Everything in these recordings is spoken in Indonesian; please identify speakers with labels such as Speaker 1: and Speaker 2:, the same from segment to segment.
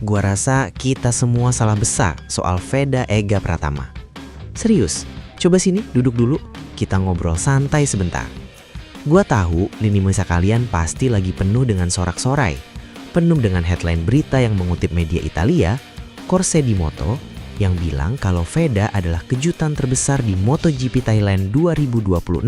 Speaker 1: Gua rasa kita semua salah besar soal Veda Ega Pratama. Serius, coba sini duduk dulu, kita ngobrol santai sebentar. Gua tahu lini masa kalian pasti lagi penuh dengan sorak-sorai, penuh dengan headline berita yang mengutip media Italia, Corse di Moto, yang bilang kalau Veda adalah kejutan terbesar di MotoGP Thailand 2026.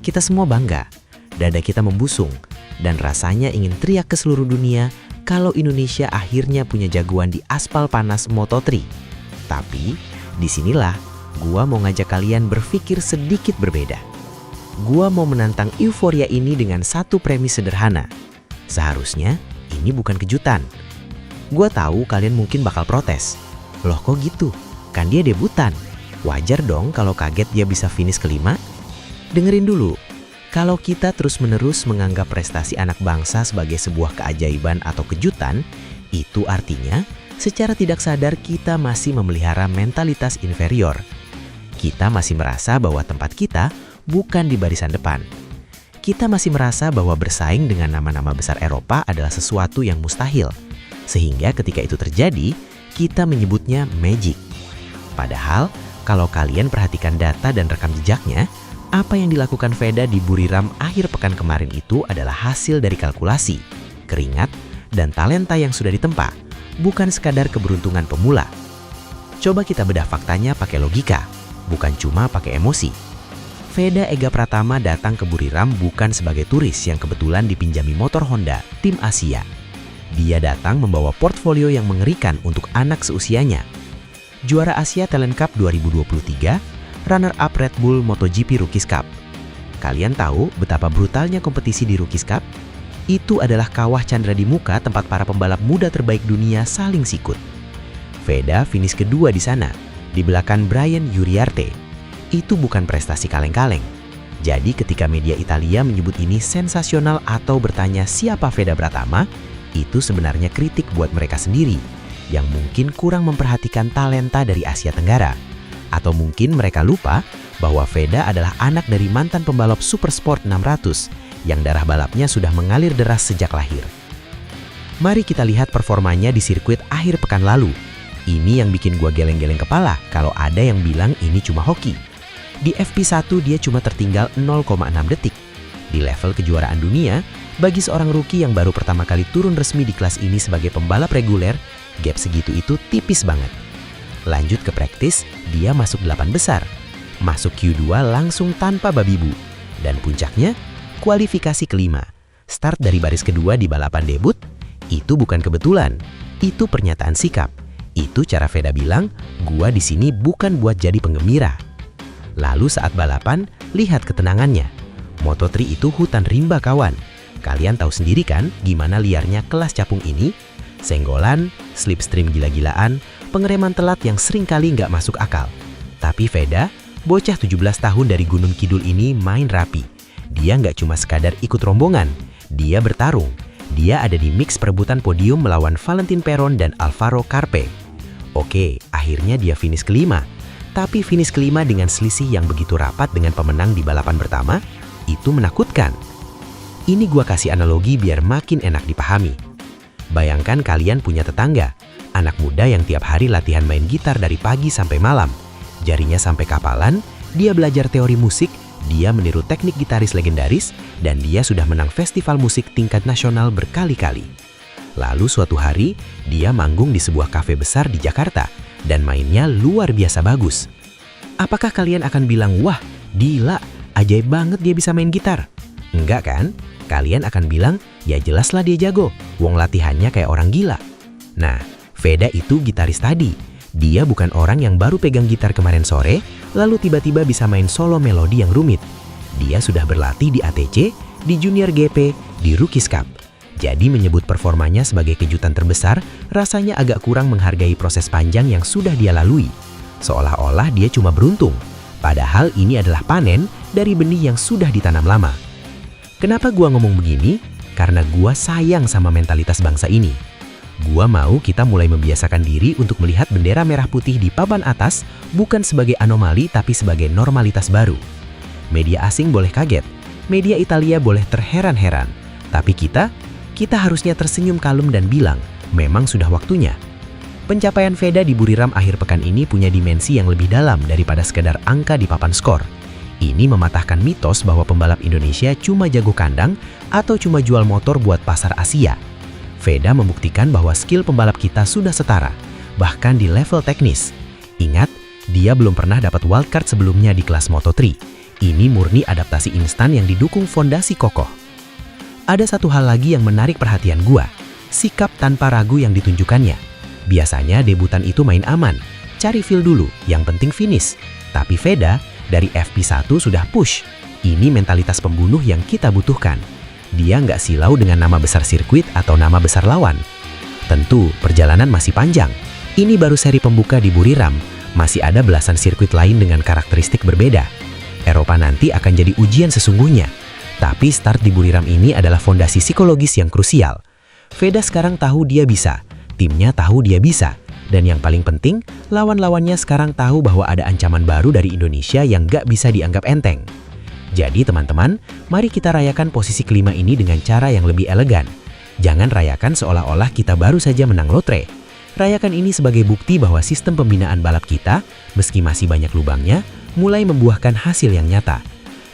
Speaker 1: Kita semua bangga, dada kita membusung, dan rasanya ingin teriak ke seluruh dunia kalau Indonesia akhirnya punya jagoan di aspal panas Moto3. Tapi, disinilah gua mau ngajak kalian berpikir sedikit berbeda. Gua mau menantang euforia ini dengan satu premis sederhana. Seharusnya, ini bukan kejutan. Gua tahu kalian mungkin bakal protes. Loh kok gitu? Kan dia debutan. Wajar dong kalau kaget dia bisa finish kelima? Dengerin dulu. Kalau kita terus-menerus menganggap prestasi anak bangsa sebagai sebuah keajaiban atau kejutan, itu artinya secara tidak sadar kita masih memelihara mentalitas inferior. Kita masih merasa bahwa tempat kita bukan di barisan depan. Kita masih merasa bahwa bersaing dengan nama-nama besar Eropa adalah sesuatu yang mustahil. Sehingga ketika itu terjadi, kita menyebutnya magic. Padahal, kalau kalian perhatikan data dan rekam jejaknya, apa yang dilakukan Veda di Buriram akhir pekan kemarin itu adalah hasil dari kalkulasi, keringat, dan talenta yang sudah ditempa, bukan sekadar keberuntungan pemula. Coba kita bedah faktanya pakai logika, bukan cuma pakai emosi. Veda Ega Pratama datang ke Buriram bukan sebagai turis yang kebetulan dipinjami motor Honda, tim Asia. Dia datang membawa portfolio yang mengerikan untuk anak seusianya. Juara Asia Talent Cup 2023, runner-up Red Bull MotoGP Rookies Cup. Kalian tahu betapa brutalnya kompetisi di Rookies Cup? Itu adalah kawah candra di muka tempat para pembalap muda terbaik dunia saling sikut. Veda finish kedua di sana, di belakang Brian Uriarte. Itu bukan prestasi kaleng-kaleng. Jadi ketika media Italia menyebut ini sensasional atau bertanya siapa Veda Pratama, itu sebenarnya kritik buat mereka sendiri, yang mungkin kurang memperhatikan talenta dari Asia Tenggara. Atau mungkin mereka lupa bahwa Veda adalah anak dari mantan pembalap Supersport 600 yang darah balapnya sudah mengalir deras sejak lahir. Mari kita lihat performanya di sirkuit akhir pekan lalu. Ini yang bikin gua geleng-geleng kepala kalau ada yang bilang ini cuma hoki. Di FP1 dia cuma tertinggal 0,6 detik. Di level kejuaraan dunia, bagi seorang rookie yang baru pertama kali turun resmi di kelas ini sebagai pembalap reguler, gap segitu itu tipis banget. Lanjut ke praktis, dia masuk 8 besar. Masuk Q2 langsung tanpa babi bu. Dan puncaknya, kualifikasi kelima. Start dari baris kedua di balapan debut, itu bukan kebetulan. Itu pernyataan sikap. Itu cara Veda bilang, gua di sini bukan buat jadi penggembira. Lalu saat balapan, lihat ketenangannya. Moto3 itu hutan rimba kawan. Kalian tahu sendiri kan gimana liarnya kelas capung ini? Senggolan, slipstream gila-gilaan, pengereman telat yang sering kali nggak masuk akal. Tapi Veda, bocah 17 tahun dari Gunung Kidul ini main rapi. Dia nggak cuma sekadar ikut rombongan, dia bertarung. Dia ada di mix perebutan podium melawan Valentin Peron dan Alvaro Carpe. Oke, akhirnya dia finish kelima. Tapi finish kelima dengan selisih yang begitu rapat dengan pemenang di balapan pertama, itu menakutkan. Ini gua kasih analogi biar makin enak dipahami. Bayangkan kalian punya tetangga, anak muda yang tiap hari latihan main gitar dari pagi sampai malam. Jarinya sampai kapalan, dia belajar teori musik, dia meniru teknik gitaris legendaris, dan dia sudah menang festival musik tingkat nasional berkali-kali. Lalu suatu hari, dia manggung di sebuah kafe besar di Jakarta, dan mainnya luar biasa bagus. Apakah kalian akan bilang, wah, gila, ajaib banget dia bisa main gitar? Enggak kan? Kalian akan bilang, ya jelaslah dia jago, wong latihannya kayak orang gila. Nah, Veda itu gitaris tadi. Dia bukan orang yang baru pegang gitar kemarin sore, lalu tiba-tiba bisa main solo melodi yang rumit. Dia sudah berlatih di ATC, di Junior GP, di Rookies Cup. Jadi menyebut performanya sebagai kejutan terbesar, rasanya agak kurang menghargai proses panjang yang sudah dia lalui. Seolah-olah dia cuma beruntung. Padahal ini adalah panen dari benih yang sudah ditanam lama. Kenapa gua ngomong begini? Karena gua sayang sama mentalitas bangsa ini. Gua mau kita mulai membiasakan diri untuk melihat bendera merah putih di papan atas bukan sebagai anomali tapi sebagai normalitas baru. Media asing boleh kaget, media Italia boleh terheran-heran. Tapi kita harusnya tersenyum kalem dan bilang, memang sudah waktunya. Pencapaian Veda di Buriram akhir pekan ini punya dimensi yang lebih dalam daripada sekedar angka di papan skor. Ini mematahkan mitos bahwa pembalap Indonesia cuma jago kandang atau cuma jual motor buat pasar Asia. Veda membuktikan bahwa skill pembalap kita sudah setara, bahkan di level teknis. Ingat, dia belum pernah dapat wildcard sebelumnya di kelas Moto3. Ini murni adaptasi instan yang didukung fondasi kokoh. Ada satu hal lagi yang menarik perhatian gua, sikap tanpa ragu yang ditunjukkannya. Biasanya debutan itu main aman, cari feel dulu, yang penting finish. Tapi Veda dari FP1 sudah push. Ini mentalitas pembunuh yang kita butuhkan. Dia nggak silau dengan nama besar sirkuit atau nama besar lawan. Tentu, perjalanan masih panjang. Ini baru seri pembuka di Buriram, masih ada belasan sirkuit lain dengan karakteristik berbeda. Eropa nanti akan jadi ujian sesungguhnya. Tapi start di Buriram ini adalah fondasi psikologis yang krusial. Veda sekarang tahu dia bisa. Timnya tahu dia bisa, dan yang paling penting, lawan-lawannya sekarang tahu bahwa ada ancaman baru dari Indonesia yang gak bisa dianggap enteng. Jadi teman-teman, mari kita rayakan posisi kelima ini dengan cara yang lebih elegan. Jangan rayakan seolah-olah kita baru saja menang lotre. Rayakan ini sebagai bukti bahwa sistem pembinaan balap kita, meski masih banyak lubangnya, mulai membuahkan hasil yang nyata.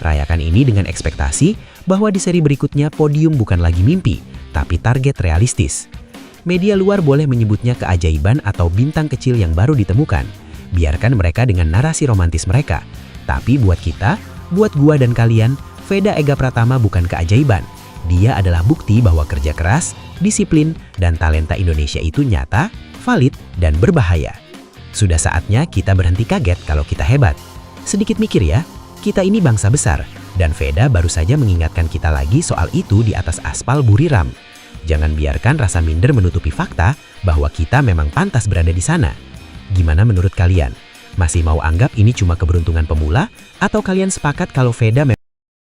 Speaker 1: Rayakan ini dengan ekspektasi bahwa di seri berikutnya podium bukan lagi mimpi, tapi target realistis. Media luar boleh menyebutnya keajaiban atau bintang kecil yang baru ditemukan. Biarkan mereka dengan narasi romantis mereka. Tapi buat kita, buat gua dan kalian, Veda Ega Pratama bukan keajaiban. Dia adalah bukti bahwa kerja keras, disiplin, dan talenta Indonesia itu nyata, valid, dan berbahaya. Sudah saatnya kita berhenti kaget kalau kita hebat. Sedikit mikir ya, kita ini bangsa besar, dan Veda baru saja mengingatkan kita lagi soal itu di atas aspal Buriram. Jangan biarkan rasa minder menutupi fakta bahwa kita memang pantas berada di sana. Gimana menurut kalian? Masih mau anggap ini cuma keberuntungan pemula? Atau kalian sepakat kalau Veda memang